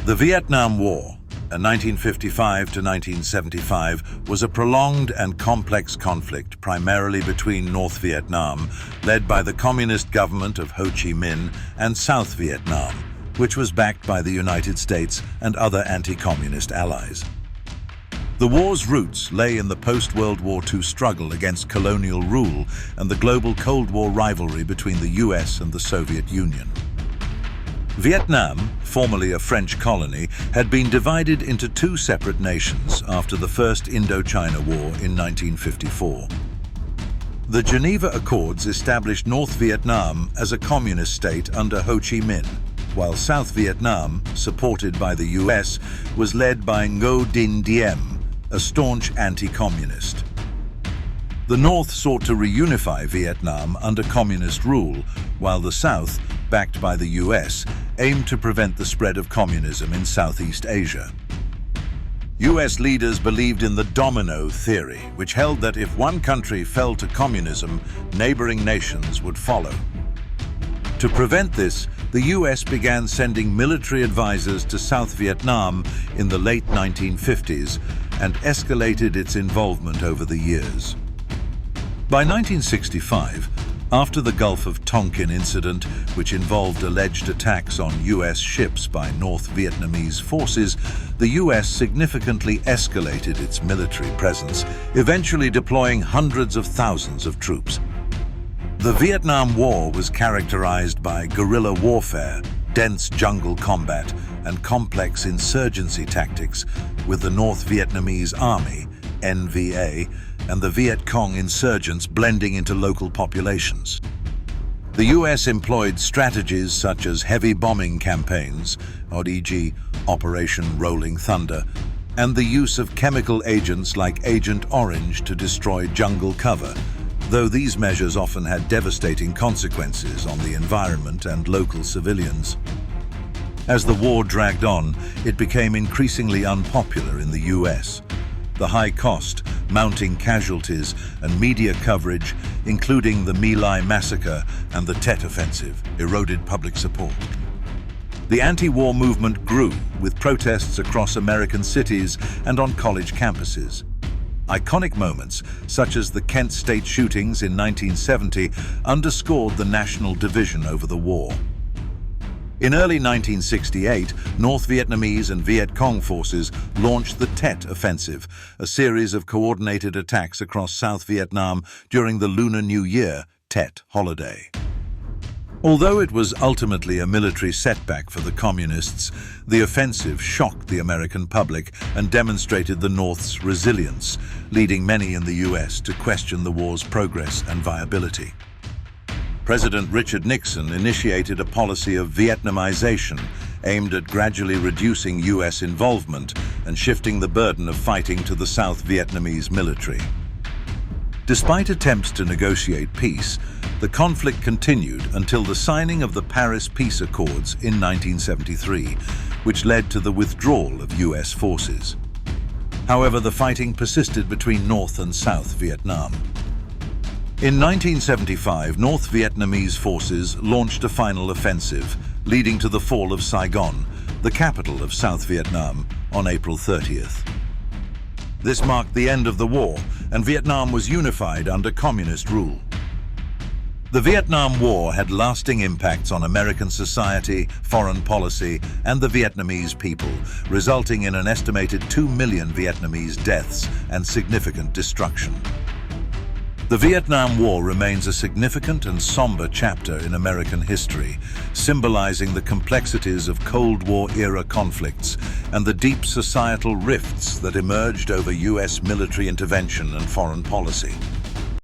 The Vietnam War, 1955 to 1975, was a prolonged and complex conflict primarily between North Vietnam, led by the communist government of Ho Chi Minh, and South Vietnam, which was backed by the United States and other anti-communist allies. The war's roots lay in the post-World War II struggle against colonial rule and the global Cold War rivalry between the US and the Soviet Union. Vietnam, formerly a French colony, had been divided into two separate nations after the First Indochina War in 1954. The Geneva Accords established North Vietnam as a communist state under Ho Chi Minh, while South Vietnam, supported by the US, was led by Ngo Dinh Diem, a staunch anti-communist. The North sought to reunify Vietnam under communist rule, while the South, backed by the US, aimed to prevent the spread of communism in Southeast Asia. US leaders believed in the domino theory, which held that if one country fell to communism, neighboring nations would follow. To prevent this, the US began sending military advisors to South Vietnam in the late 1950s and escalated its involvement over the years. By 1965, after the Gulf of Tonkin incident, which involved alleged attacks on US ships by North Vietnamese forces, the US significantly escalated its military presence, eventually deploying hundreds of thousands of troops. The Vietnam War was characterized by guerrilla warfare, dense jungle combat, and complex insurgency tactics, with the North Vietnamese Army, NVA, and the Viet Cong insurgents blending into local populations. The US employed strategies such as heavy bombing campaigns, e.g. Operation Rolling Thunder, and the use of chemical agents like Agent Orange to destroy jungle cover, though these measures often had devastating consequences on the environment and local civilians. As the war dragged on, it became increasingly unpopular in the US. The high cost, mounting casualties, and media coverage, including the My Lai massacre and the Tet offensive, eroded public support. The anti-war movement grew, with protests across American cities and on college campuses. Iconic moments, such as the Kent State shootings in 1970, underscored the national division over the war. In early 1968, North Vietnamese and Viet Cong forces launched the Tet Offensive, a series of coordinated attacks across South Vietnam during the Lunar New Year Tet holiday. Although it was ultimately a military setback for the communists, the offensive shocked the American public and demonstrated the North's resilience, leading many in the US to question the war's progress and viability. President Richard Nixon initiated a policy of Vietnamization aimed at gradually reducing US involvement and shifting the burden of fighting to the South Vietnamese military. Despite attempts to negotiate peace, the conflict continued until the signing of the Paris Peace Accords in 1973, which led to the withdrawal of US forces. However, the fighting persisted between North and South Vietnam. In 1975, North Vietnamese forces launched a final offensive, leading to the fall of Saigon, the capital of South Vietnam, on April 30th. This marked the end of the war, and Vietnam was unified under communist rule. The Vietnam War had lasting impacts on American society, foreign policy, and the Vietnamese people, resulting in an estimated 2 million Vietnamese deaths and significant destruction. The Vietnam War remains a significant and somber chapter in American history, symbolizing the complexities of Cold War-era conflicts and the deep societal rifts that emerged over US military intervention and foreign policy.